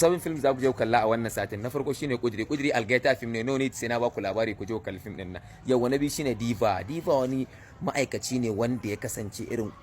sabon film za ku je ku kalla a wannan satin. Na farko shine Kudiri algaita film ne, no need sai na ba ku labari, ku je ku kalli film din nan. Yau na biyu shine Diva wani ma'aikaci ne wanda ya kasance irin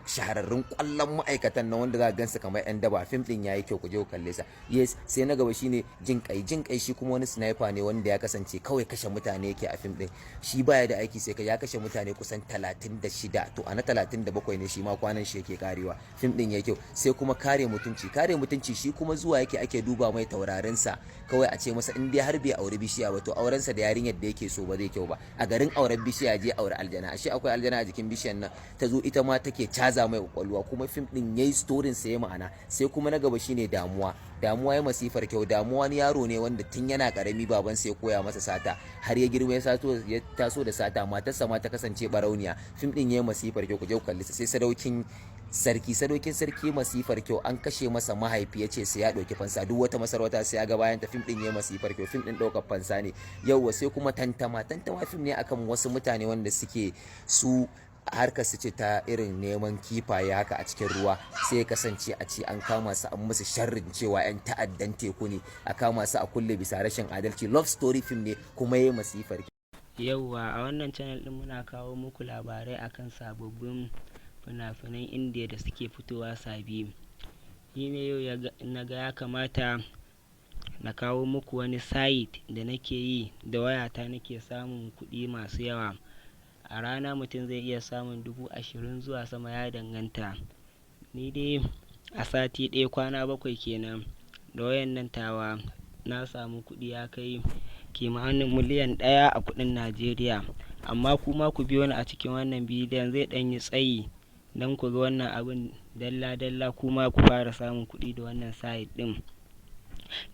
shahararrun kwallon ma'aikatan nan wanda za ka gansa kamar yan daba. Film din yayi kyau, ku je ku kalle sa. Yes, sai na gaba shine Jinkai shi kuma wani sniper ne wanda ya kasance kawai kashe mutane yake a film din. Shi baya da aiki sai ya kashe mutane kusan 36, to a na 37 ne shi ma kwanan shi yake karewa. Film din yayi kyau. Sai kuma Kare mutunci shi kuma zuwa yake ake duba mai taurarin sa, kawai a ce masa in dai har bai aure bishiya ba to auren sa da yarinyar da yake so ba zai kyau ba. A garin auren bishiya je aure aljana, ashe akwai aljana a jikin bishiyar nan, ta zo ita ma take caza mai kwakwalwa. Kuma film din yayi storin sa ya ma'ana. Sai kuma na gaba shine Damuwa ya masifar kyau. Damuwa ni yaro ne wanda tun yana karami baban sa ya koya masa sata, har ya girma ya taso da sata. Matarsa ma ta kasance barauniya. Film din yayi masifar kyau, ku je ku kalli sa. Sai Sadaukin sarki masifar kyau, an kashe masa mahaifi, ya ce sai ya ɗauki fansa, duk wata masarauta sai ya ga bayan ta. Film din yayi masifar kyau, film din ɗaukar fansa ne. Yauwa sai kuma Tantama film ne akan wasu mutane wanda suke su harkar su ce ta irin neman kifaye haka a cikin ruwa, sai ya kasance a ce an kama su an musu sharrin cewa yan ta'addan teku ne, a kama su a kulle bisa rashin adalci. Love story film ne kuma yayi masifar kyau. Yauwa a wannan channel din muna kawo muku labarai akan sababbin fina-finan Indiya da suke fitowa sabi. Ni ne yau na ga ya kamata na kawo muku wani site da nake yi da wayata, nake samun kuɗi masu yawa. A rana mutum zai iya samun 20,000 zuwa sama, ya danganta. Ni dai a sati ɗaya kwana 7 kenan da wayan nan tawa na samu kuɗi ya kai kimanin miliyan 1 a kuɗin Najeriya. Amma kuma ku biyo ni a cikin wannan bidiyon, zai ɗan yi tsayi don ku ga wannan abin dalla-dalla, kuma ku fara samun kuɗi da wannan site ɗin.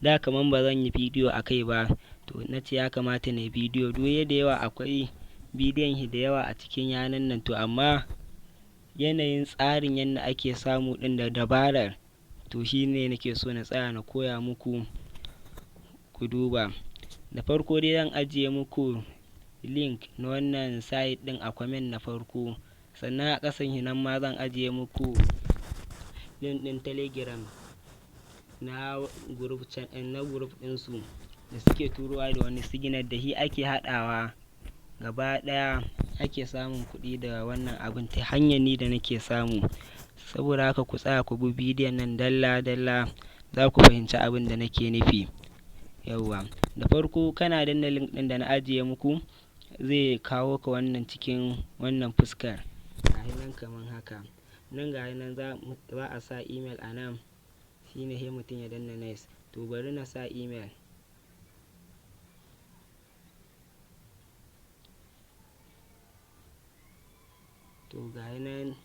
Da kaman ba zan yi bidiyo a kai ba, to na ce ya kamata na yi bidiyo. Duk da yawa akwai bidiyon da yawa a cikin yanan nan, to amma yanayin tsarin yadda ake samu ɗin da dabarar, to shi ne nake so na tsaya na koya muku. Ku duba, da farko dai zan ajiye muku link na wannan site ɗin a comment na farko, sannan a ƙasan hinan ma zan ajiye muku link ɗin Telegram na group ɗinsu da suke turowa da wani signal da shi ake haɗawa gaba ɗaya, ake samun kuɗi da wannan abin ta hanyar ni da nake samu. Saboda haka ku tsaya ku bi bidiyon nan dalla-dalla, za ku fahimci abin da nake nufi. Yauwa, da farko kana danna link ɗin da na ajiye muku, zai kawo ka wannan cikin wannan fuskar gahi nan kaman haka. Nan gahi nan za a sa email a nan, shine sai mutum ya danna next. To bari na sa email. To gahi nan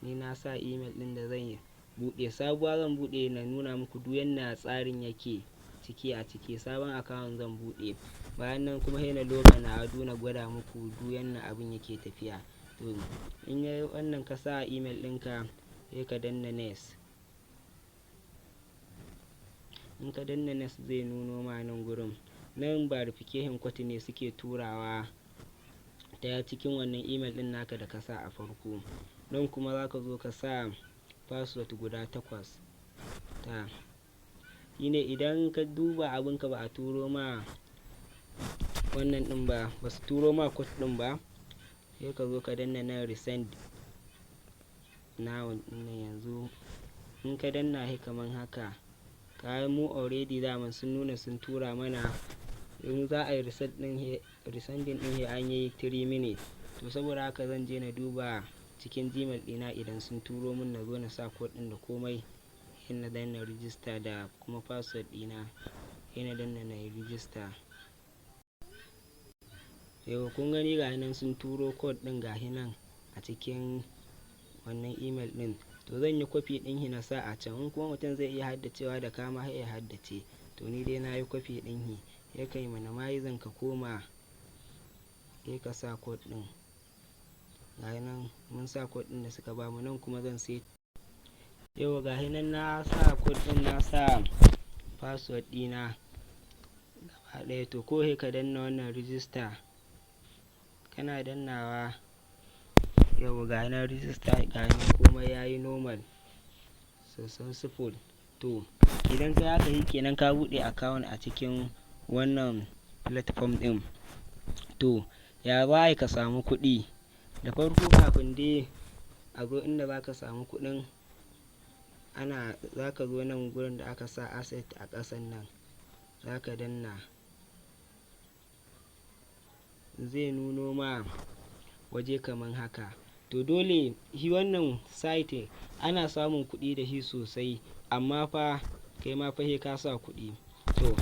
ni na sa email ɗin da zan buɗe, sabuwa zan buɗe na nuna muku duk yanda tsarin yake ciki a ciki. Sabon account zan buɗe, bayan nan kuma sai na loga na ado na gwada muku duk yanda abin yake tafiya. To in yayi wannan, ka sa email ɗinka sai ka danna next. In ka danna next zai nuno ma nan gurin. Nan verification code ne suke turawa ta cikin wannan email ɗin naka da ka sa a farko. Nan kuma za ka zo ka sa password guda 8. Shine idan ka duba abinka ba a turo ma wannan ɗin ba su turo ma code ɗin ba, sai ka zo ka danna nan resend now ɗin yanzu. In ka danna shi kaman haka, kayan mu already daman sun nuna sun tura mana. In za a yi resending ɗin an yi 3 minutes. To saboda haka zan je na duba cikin Gmail ɗina, idan sun turo min na zo na sa code ɗin da komai, sai na danna register da kuma password ɗina, sai na danna na yi register. Yau kun gani gahi nan sun turo code ɗin gahi nan a cikin wannan email ɗin. To zan yi copy ɗin shi na sa a can. In kuma mutum zai iya haddacewa da kama sai ya haddace. To ni dai na yi copy ɗin shi, sai kai minimizing ka koma, sai ka sa code ɗin. Gahi nan mun sa code ɗin da suka bamu. Nan kuma zan set. Yau gahi nan na sa code ɗin, na sa password ɗina gaba ɗaya. To ko sai ka danna wannan register, kana dannawa. Yau gahi nan register, gahi nan komai yayi normal successful. To To idan ka haka yi kenan ka buɗe account a cikin wannan platform ɗin. To ya za ka samu kuɗi? Da farko kafin dai a zo inda za ka samu kuɗin, za ka zo nan gurin da aka sa asset a ƙasan nan, za ka danna, zai nuno ma waje kaman haka. To dole shi wannan site ana samun kuɗi da shi sosai, amma fa kai ma fa sai ka sa kuɗi. To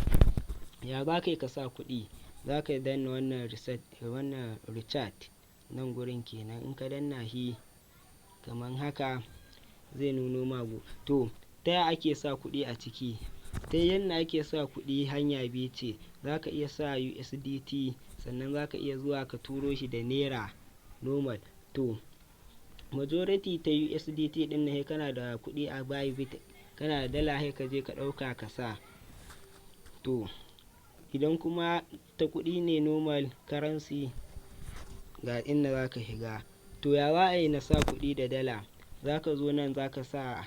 ya za ka sa kuɗi? Za ka danna wannan recharge nan gurin kenan. In ka danna shi kaman haka zai nuno ma gu. To ta ya ake sa kuɗi a ciki? Ta yanda ake sa kuɗi hanya biyu ce. Za ka iya sa USDT, sannan za ka iya zuwa ka turo shi da naira normal. To majority ta USDT ɗin nan sai kana da kuɗi a Bybit, kana da dala sai ka je ka ɗauka ka sa. To idan kuma ta kuɗi ne normal currency, ga inda za ka shiga. To ya za a yi na sa kuɗi da dala? Za ka zo nan za ka sa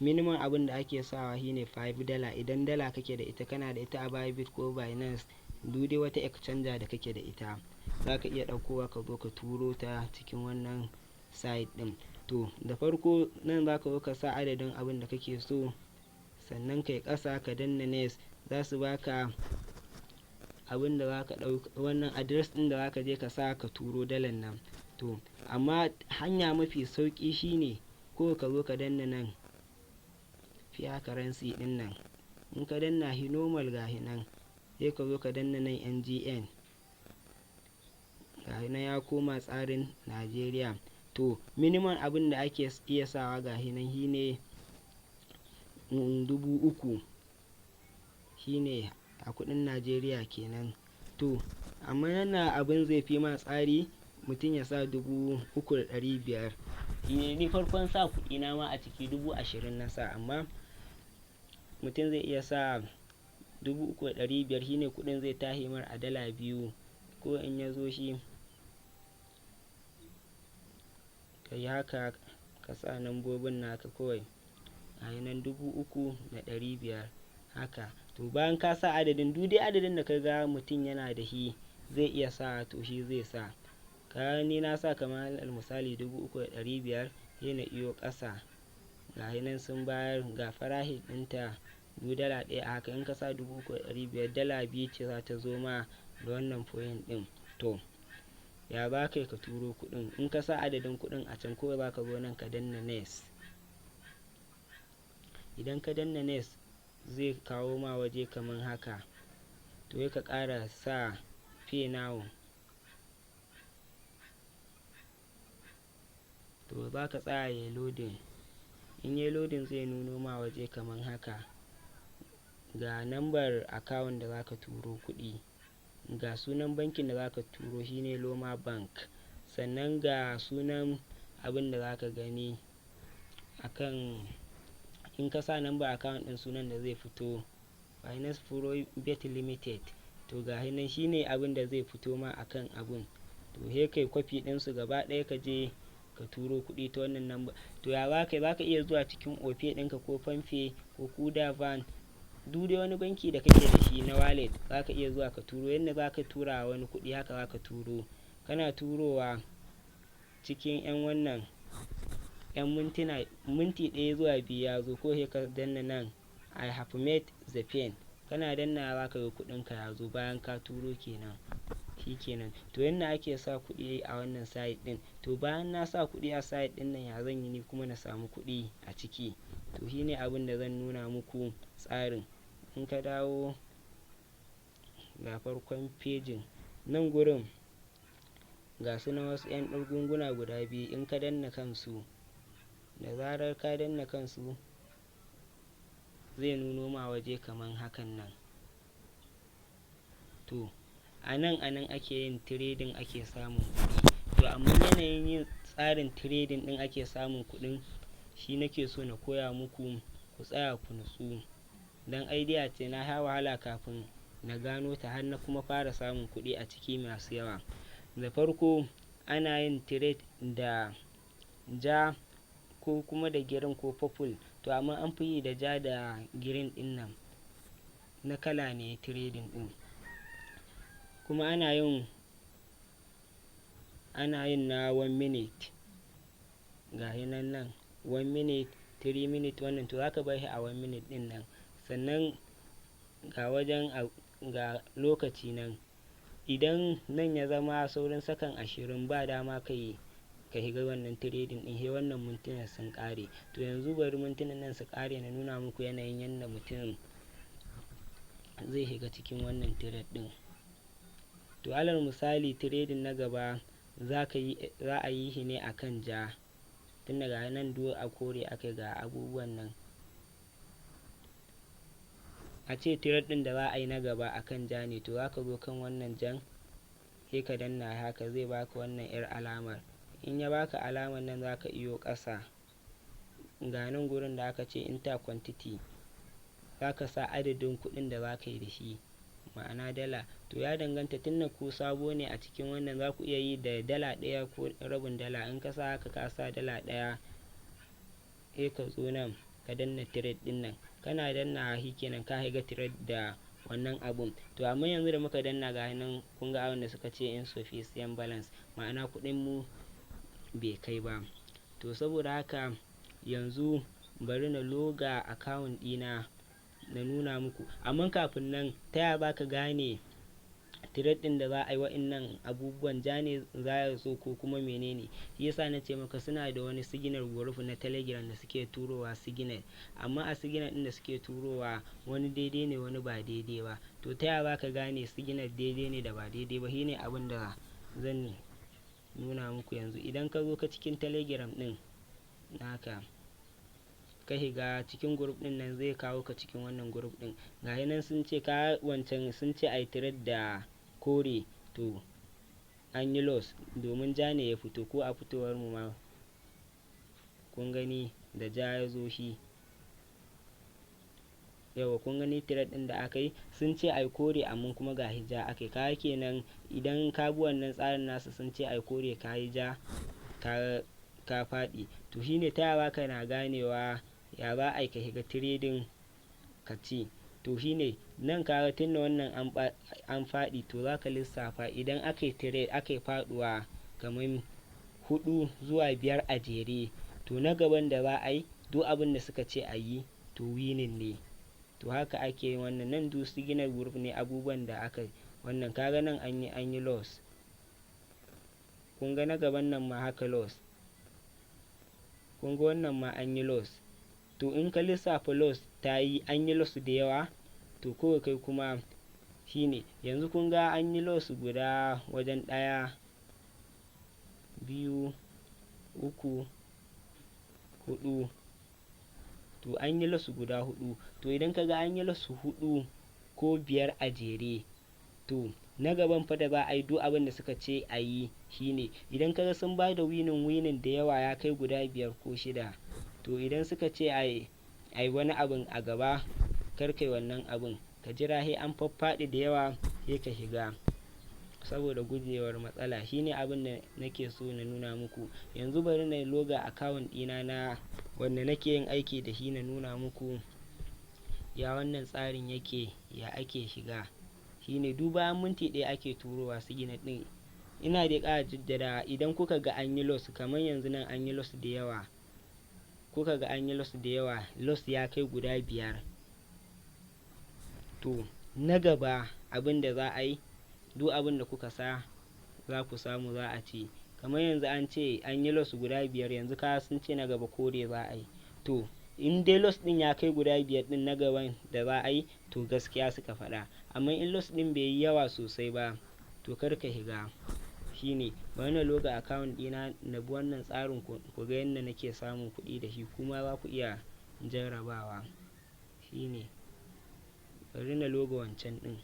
minimum abin da ake sawa shine $5. Idan dala kake da ita, kana da ita a Bybit ko Binance, duk dai wata exchanger da kake da ita, za ka iya ɗaukowa ka zo ka turo ta cikin wannan site ɗin. To da farko nan za ka zo ka sa adadin abin da kake so, sannan kai ƙasa ka danna next. Za su baka abin da za ka ɗauka, wannan address ɗin da za ka je ka sa ka turo dalan nan. To amma hanya mafi sauƙi shine ko ka zo ka danna nan fiat currency ɗin nan. In ka danna shi normal ga shi nan, sai ka zo ka danna nan NGN, ga shi nan ya koma tsarin Najeriya. To minimum abin da ake iya sawa ga shi nan shine 3,000, shine a kuɗin Najeriya kenan. To amma yana abin zai fi ma tsari mutum ya sa 3,500. Ni farkon sa kuɗi na ma a ciki 20,000 na sa, amma mutum zai iya sa 3,500, shine kuɗin zai tashi mar a dala 2. Ko in ya zo shi ka yi haka, ka sa nambobin naka kawai, a yi nan 3,500 haka. To bayan ka sa adadin, duk dai adadin da ka ga mutum yana da shi zai iya sa, to shi zai sa. Ni na sa kamar misali 3,500, sai na iyo ƙasa, ga shi nan sun bayar ga farashi ɗinta duk dala ɗaya a haka. In ka sa 3,500, dala 2 ce za ta zo ma da wannan point ɗin. To ya za ka turo kuɗin? In ka sa adadin kuɗin a can, kawai za ka zo nan ka danna next. Idan ka danna next zai kawo ma waje kaman haka. To sai ka ƙara sa pay now. To za ka tsaya yayi loading. In yayi loading zai nuno ma waje kaman haka. Ga number account da za ka turo kuɗi, ga sunan bankin da za ka turo shine Loma Bank, sannan ga sunan abin da za ka gani akan, in ka sa number account ɗin sunan da zai fito Finance Private Limited. To ga shi nan shine abin da zai fito ma akan abun. To sai kai copy ɗinsu gaba ɗaya ka je ka turo kuɗi ta wannan number. To ya za ka iya zuwa cikin Opay ɗinka ko Palmpay ko Kuda Van, duk dai wani banki da kake da shi na wallet, za ka iya zuwa ka turo. Yanda za ka tura wani kuɗi haka za ka turo. Kana turowa cikin 'yan minti 1 zuwa 2 ya zo, ko sai ka danna nan I have made the payment. Kana danna za ka ga kuɗinka ya zo bayan ka turo kenan. Shi kenan. To yanda ake sa kuɗi a wannan site ɗin. To bayan na sa kuɗi a site ɗin nan, ya zan yi ni kuma na samu kuɗi a ciki? To shine abin da zan nuna muku tsarin. In ka dawo ga farkon pejin nan gurin, ga su na wasu 'yan ɗagunguna guda biyu. In ka danna kansu, da zarar ka danna kansu zai nuno ma waje kaman hakan nan. To a nan ake yin trading, ake samun kuɗi. To amma yanayin yin tsarin trading ɗin ake samun kuɗin, shi nake so na koya muku, ku tsaya ku nutsu. Dan idea ce na sha wahala kafin na gano ta, har na kuma fara samun kuɗi a ciki masu yawa. Da farko ana yin trade da ja ko kuma da green ko purple. To to amma an fi yi da ja da green ɗin nan na kala ne trading ɗin. Kuma ana yin na 1 minute ga nan 1 minute 3 minute wannan to zaka bar shi a 1 minute ɗin nan, sannan ga lokaci nan idan nan ya zama sauran sakan 20 ba dama ka shiga wannan trading ɗin, sai wannan mintunan sun ƙare. To yanzu bari mintunan nan su ƙare na nuna muku yanayin yadda mutum zai shiga cikin wannan trade ɗin. To alal misali trading na gaba za a yi shi ne akan ja, tun daga nan duk a kore aka ga abubuwan nan. A ce trade ɗin da za a yi na gaba akan ja ne, to za ka zo kan wannan jan sai ka danna haka zai baka wannan 'yar alamar. In ya baka alamar nan za ka iyo ƙasa, ga nan gurin da aka ce enter quantity, za ka sa adadin kuɗin da za ka yi da shi, ma'ana dala. To ya danganta, tunda ku sabo ne a cikin wannan za ku iya yi da dala 1 ko rabin dala. In ka sa haka ka sa dala 1 sai ka zo nan ka danna trade ɗin nan, kana danna shi kenan ka shiga trade da wannan abun. To amma yanzu da muka danna ga nan kun ga abin da suka ce insufficient balance, ma'ana kuɗin mu bai kai ba. To saboda haka yanzu bari na loga account ɗina na nuna muku. Amma kafin nan ta yaya za ka gane trade ɗin da za a yi wa'innan abubuwan ja ne za ya zo ko kuma menene? Shi yasa na ce maka suna da wani signal group na telegram da suke turowa signal, amma a signal ɗin da suke turowa wani daidai ne wani ba daidai ba. To ta yaya za ka gane signal daidai ne da ba daidai ba? Shine abin da zan nuna muku yanzu. Idan ka zo ka cikin telegram ɗin naka ka shiga cikin group ɗin nan zai kawo ka cikin wannan group ɗin. Ga nan sun ce wancan sun ce ai trade da kore, to an yi loss domin ja ne ya fito, ko a fitowar mu ma kun gani da ja ya zo shi. Yawa kun gani trade ɗin da aka yi sun ce ai kore amma kuma ga ja aka yi. Kaga kenan idan ka bi wannan tsarin nasu sun ce ai kore ka yi ja ka faɗi. To shine ta yaya ka na ganewa ya za a yi ka shiga trading ka ci. To shine nan kaga tunda wannan an faɗi, to za ka lissafa idan aka yi trade aka yi faɗuwa kamar 4 zuwa 5 a jere, to na gaban da za a yi duk abin da suka ce a yi to winning ne. To haka ake yin wannan. Nan duk signal group ne abubuwan da aka wannan. Kaga nan an yi loss, kun ga na gaban nan ma haka loss, kun ga wannan ma an yi loss. To in ka lissafa loss ta yi an yi loss da yawa, to kawai kai kuma shine yanzu kun ga an yi loss guda wajen 1 2 3 4, to an yi loss guda 4. To idan ka ga an yi loss 4 ko 5 a jere, to na gaban fa da za a yi duk abin da suka ce a yi shine idan ka ga sun ba da winning da yawa ya kai guda 5 ko 6, to idan suka ce ai wani abin a gaba kar kai wannan abin, ka jira sai an faffaɗi da yawa sai ka shiga, saboda gujewar matsala. Shine abin da nake so na nuna muku. Yanzu bari na loga account ɗina na wanda nake yin aiki da shi na nuna muku ya wannan tsarin yake, ya ake shiga. Shine duk bayan minti 1 ake turowa signal ɗin. Ina dai ƙara jaddada, idan kuka ga an yi loss kamar yanzu nan an yi loss da yawa, kuka ga an yi loss da yawa, loss ya kai guda 5, to na gaba abin da za a yi duk abin da kuka sa za ku samu za a ci. Kamar yanzu an ce an yi loss guda 5, yanzu ka sun ce na gaba kore za a yi. To in dai loss ɗin ya kai guda 5 ɗin na gaban da za a yi, to gaskiya suka faɗa. Amma in loss ɗin bai yi yawa sosai ba, to kar ka shiga. Shine bari na loga account ɗina na bi wannan tsarin ku ga yadda nake samun kuɗi da shi, kuma za ku iya jarrabawa. Shine bari na loga wancan ɗin.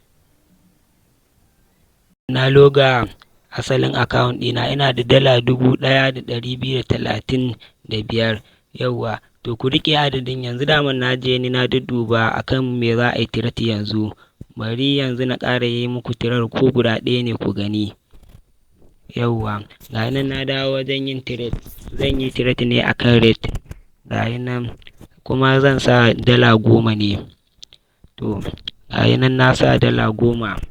Na loga asalin account ɗina, ina da dala 1,235. Yawwa, to ku riƙe adadin. Yanzu daman na je ni na dudduba akan me za a yi trade yanzu. Bari yanzu na ƙara yi muku trade ko guda ɗaya ne ku gani. Yawwa, ga nan na dawo wajen yin trade. Zan yi trade ne akan rate. Ga nan kuma zan sa dala 10 ne. To gayi nan na sa dala 10,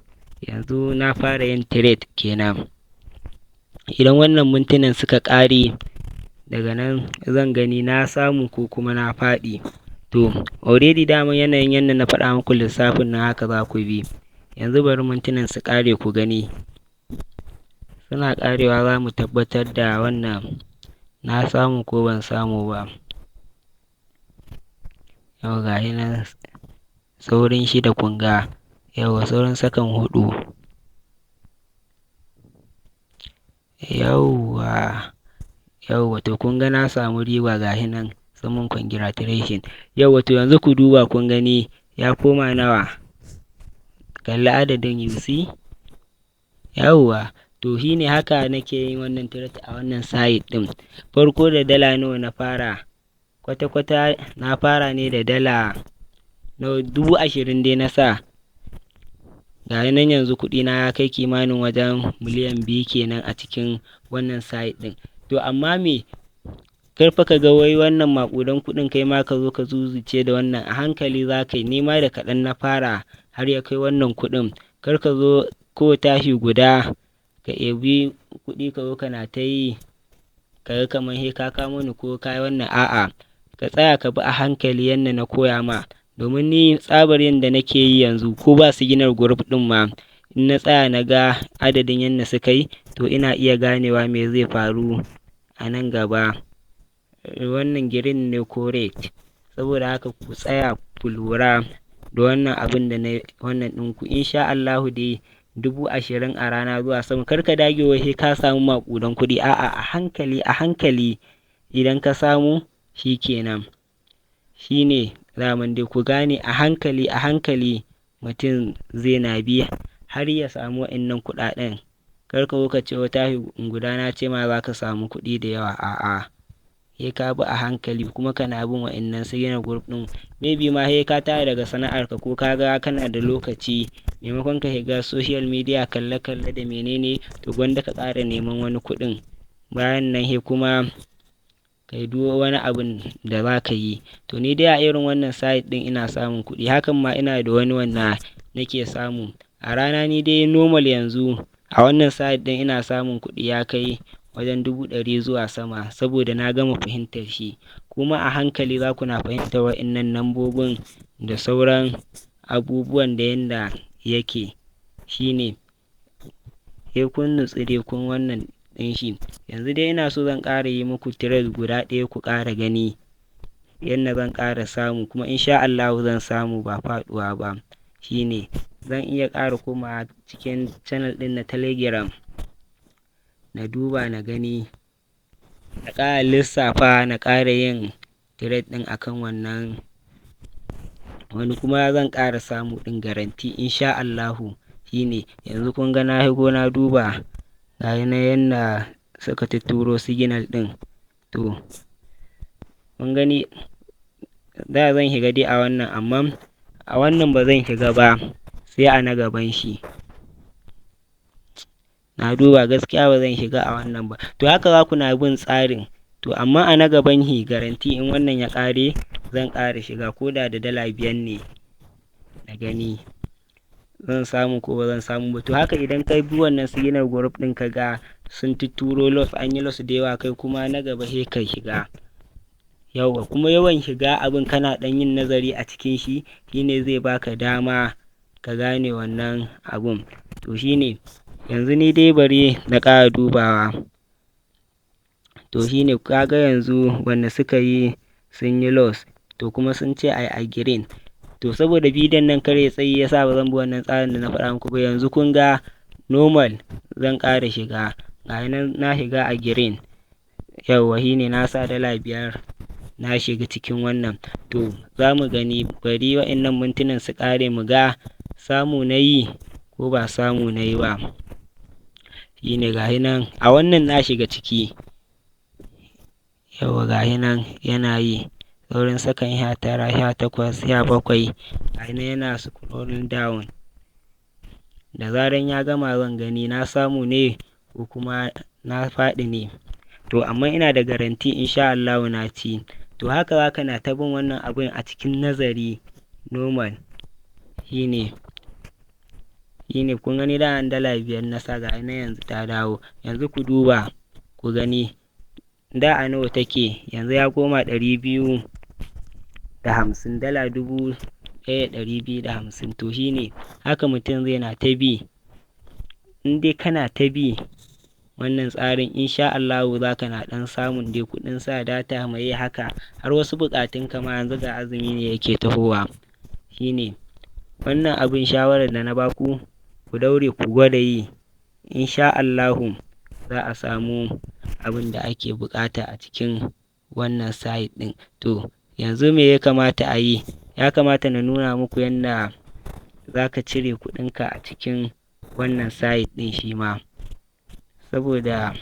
yanzu na fara yin trade kenan. Idan wannan mintunan suka ƙare, daga nan zan gani na samu ko kuma na faɗi. To already daman yanayin yanda na faɗa muku lissafin nan haka za ku bi. Yanzu bari mintunan su ƙare ku gani. Suna ƙarewa za mu tabbatar da wannan na samu ko ban samu ba. Yau gayi nan saurin 6 kun ga, yauwa sauran sakan 4. Yauwa to kun ga na samu riba gashi nan, sun mun congratulation. Yauwa to yanzu ku duba kun gani ya koma nawa? Kalli adadin you see? Yauwa to shine haka nake yin wannan trade a wannan site ɗin. Farko da dala nawa na fara? Kwata-kwata na fara ne da dala 20,000 dai na sa. Gayi nan yanzu kuɗina ya kai kimanin wajen miliyan 2 kenan a cikin wannan site ɗin. To amma me, kar fa ka ga wai wannan maƙudan kuɗin kai ma ka zo ka zuzuce da wannan, a hankali za ka yi. Ni ma da kaɗan na fara har ya kai wannan kuɗin. Kar ka zo ko tashi guda ka ebi kuɗi ka zo kana ta yi, ka ga kamar he ka kamo ni ko ka yi wannan, a'a. Ka tsaya ka bi a hankali yanda na koya ma. Domin ni tsabar yanda nake yi yanzu ko ba siginar group ɗin ma, in na tsaya na ga adadin yanda suka yi, to ina iya ganewa me zai faru a nan gaba. Wannan green ne ko red. Saboda haka ku tsaya ku lura da wannan abin da na wannan ɗinku. Insha Allahu dai 20,000 a rana zuwa sama. Kar ka dage wai sai ka samu maƙudan kuɗi, a'a, a hankali idan ka samu shi kenan. Shi ne daman dai ku gane a hankali mutum zai na bi har ya samu wa'innan kuɗaɗen. Kar ka zo ka ce wata guda na ce ma za ka samu kuɗi da yawa, a'a. Sai ka bi a hankali kuma kana bin wa'innan siginar group ɗin. Maybe ma sai ka tare daga sana'arka ko ka ga kana da lokaci, maimakon ka shiga social media kalle-kalle da menene, to gwanda ka ƙara neman wani kuɗin. Bayan nan sai kuma ka yi duk wani abun da za ka yi. To ni dai a irin wannan site ɗin ina samun kuɗi. Hakan ma ina da wani wanda nake samu. A rana ni dai normal yanzu a wannan site ɗin ina samun kuɗi ya kai wajen 100,000 zuwa sama, saboda na gama fahimtar shi. Kuma a hankali za ku na fahimtar wa'innan lambobin da sauran abubuwan da yanda yake. Shi ne sai kun nutsu dai kun wannan ɗin shi. Yanzu dai ina so zan ƙara yi muku trade guda ɗaya ku ƙara gani yanda zan ƙara samu, kuma insha Allahu zan samu ba faɗuwa ba. Shi ne zan iya ƙara komawa cikin channel ɗin na Telegram na duba na gani, na ƙara lissafa, na ƙara yin trade ɗin akan wannan. Wani kuma zan ƙara samu ɗin garanti insha Allahu. Shi ne yanzu kun ga na shigo na duba gayi nan yanda suka tutturo signal ɗin. To kun gani da zan shiga dai a wannan, amma a wannan ba zan shiga ba sai a na gaban shi. Na duba gaskiya ba zan shiga a wannan ba. To haka za ku na bin tsarin. To amma a na gaban shi garanti in wannan ya ƙare zan ƙara shiga ko da dala 5 ne na gani zan samu ko ba zan samu ba. To haka idan ka bi wannan siginar group ɗin ka ga sun tutturo loss, an yi loss da yawa, kai kuma na gaba sai ka shiga. Yauwa kuma yawan shiga abin kana ɗan yin nazari a cikin shi, shine zai baka dama ka gane wannan abun. To shi ne yanzu ni dai bari na ƙara dubawa. To shi ne ka ga yanzu wanda suka yi sun yi loss, to kuma sun ce ai a green. To saboda bidiyon nan kar ya tsayi ya sa ba zan bi wannan tsarin da na faɗa muku ba. Yanzu kun ga normal zan ƙara shiga. Gayi nan na shiga a green. Yauwa shi ne na sa dala 5 na shiga cikin wannan. To za mu gani, bari wa'innan mintunan su ƙare mu ga samu na yi ko ba samu na yi ba. Shi ne gashi nan a wannan na shiga ciki. Yauwa gashi nan yana yi saurin sakan 19, 18, 17. Gashi nan yana scrolling down. Da zaran ya gama zan gani na samu ne ko kuma na faɗi ne. To amma ina da garanti insha Allahu na ci. to haka za ka na ta bin wannan abun a cikin nazari normal. Shine kun gani da dala 5 na sa ga nan yanzu ta dawo. Yanzu ku duba ku gani da a nawa take, yanzu ya koma 250, dala 1250. to shine haka mutum zai na ta bi, in dai kana ta bi wannan tsarin insha Allahu za ka na ɗan samun dai kuɗin sa data mai haka har wasu buƙatun ka ma yanzu ga azumi ne yake tahowa. Shine wannan abin shawarar da na baku, ku daure ku gwada yi, insha Allahu za a samu abin da ake buƙata a cikin wannan site ɗin. To yanzu me ya kamata a yi? Ya kamata na nuna muku yanda za ka cire kuɗinka a cikin wannan site ɗin shi ma, saboda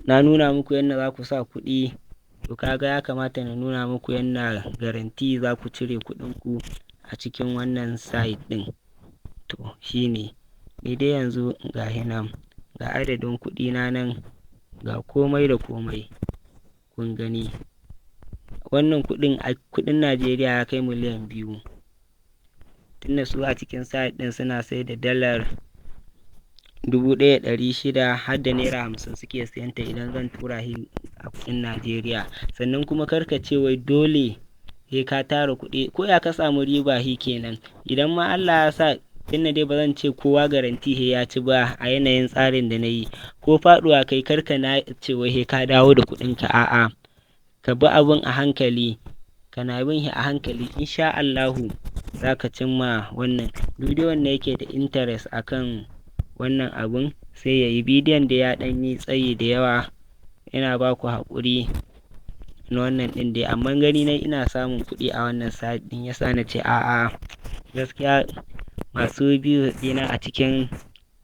na nuna muku yanda za ku sa kuɗi, to kaga ya kamata na nuna muku yanda garanti za ku cire kuɗinku a cikin wannan site ɗin. To shine ni dai yanzu gashi nan ga adadin kuɗina nan, ga komai da komai kun gani. Wannan kuɗin Najeriya ya kai miliyan 2, tunda su a cikin site ɗin suna sai da dalar 1,600 har da naira 50 suke siyan ta idan zan tura shi a kuɗin Najeriya. Sannan kuma karka ce wai dole sai ka tara kuɗi, ko ya ka samu riba shi kenan. Idan ma Allah ya sa, tunda dai ba zan ce kowa garanti he ya ci ba a yanayin tsarin da na yi, ko faɗuwa kai karka na ce wai he ka dawo da kuɗinka, a'a ka bi abun a hankali, kana bin shi a hankali insha Allahu za ka cimma wannan. Duk dai wanda yake da interest akan wannan abun sai ya yi bidiyon da ya ɗan yi tsayi da yawa, ina ba ku haƙuri na wannan ɗin dai, amma gani na ina samun kuɗi a wannan site ɗin yasa na ce a'a gaskiya masu biyu ɗina a cikin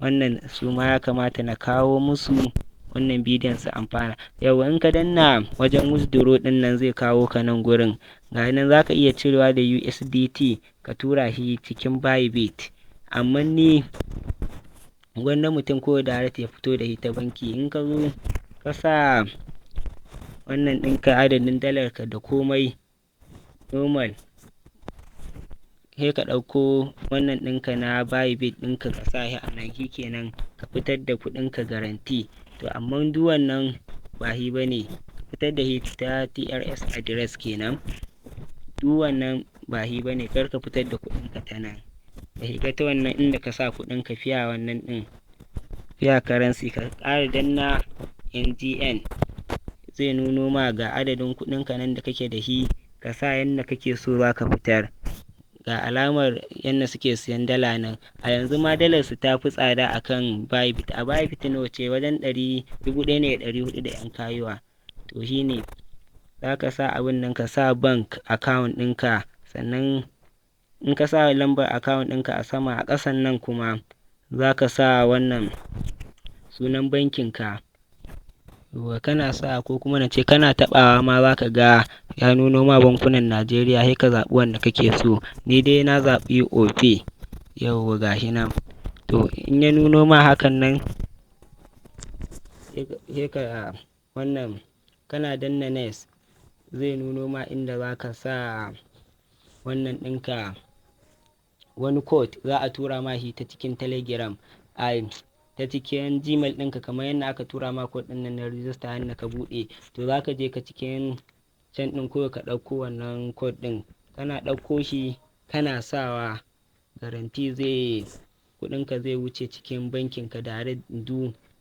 wannan su ma ya kamata na kawo musu wannan bidiyon su amfana. Yau in ka danna wajen withdraw ɗin nan zai kawo ka nan gurin, ga nan za ka iya cirewa da USDT ka tura shi cikin Bybit, amma ni gwanda mutum ko direct ya fito da shi ta banki. In ka zo ka sa wannan ɗinka adadin dalar ka da komai normal, sai ka ɗauko wannan ɗinka na Bybit ɗinka ka sa shi a nan, shi kenan ka fitar da kuɗinka garanti. To amma duk wannan ba shi bane, ka fitar da shi ta TRS address kenan, duk wannan ba shi bane, kar ka fitar da kuɗinka ta nan, ka shiga ta wannan inda ka sa kuɗinka fiya wannan ɗin, fiya currency, ka ƙara danna NGN, zai nuno ma ga adadin kuɗinka nan da kake da shi, ka sa yanda kake so za ka fitar. Ga alamar yanda suke siyan dala nan, a yanzu ma dalar su ta fi tsada akan Bybit. A Bybit nawa ce, wajen 1,400 da yan kayuwa. To shine za ka sa abin nan, ka sa bank account ɗinka, sannan in ka sa lambar account ɗinka a sama, a ƙasan nan kuma za ka sa wannan sunan bankinka. Kana sa, ko kuma na ce kana taɓawa ma za ka ga ya nuno ma bankunan Najeriya, sai ka zaɓi wanda kake so. Ni dai na zaɓi Opay, yauwa gashi nan. To in ya nuno ma hakan nan sai ka wannan, kana danna next zai nuno ma inda za ka sa wannan ɗinka wani code, za a tura ma shi ta cikin Telegram, ta cikin Gmail ɗinka, kamar yadda aka tura ma code ɗin nan na register yadda ka buɗe. To za ka je ka cikin can ɗin ko ka ɗauko wannan code ɗin, kana ɗauko shi kana sawa, garanti kuɗinka zai wuce cikin bankinka direct,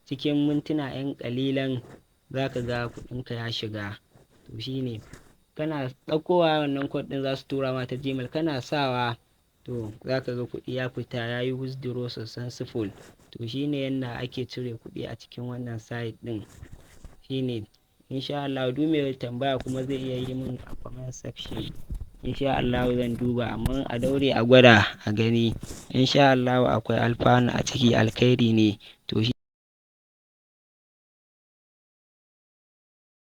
cikin mintuna 'yan ƙalilan za ka ga kuɗinka ya shiga. To shine kana ɗaukowa wannan code ɗin za su tura ma ta Gmail, kana sawa to za ka ga kuɗi ya fita, ya yi withdraw successful. To shine yanda ake cire kuɗi a cikin wannan site ɗin. Shine insha Allah duk mai tambaya kuma zai iya yi min a comment section, insha Allah zan duba, amma a daure a gwada a gani, insha Allah akwai alfanu a ciki, alkhairi ne. To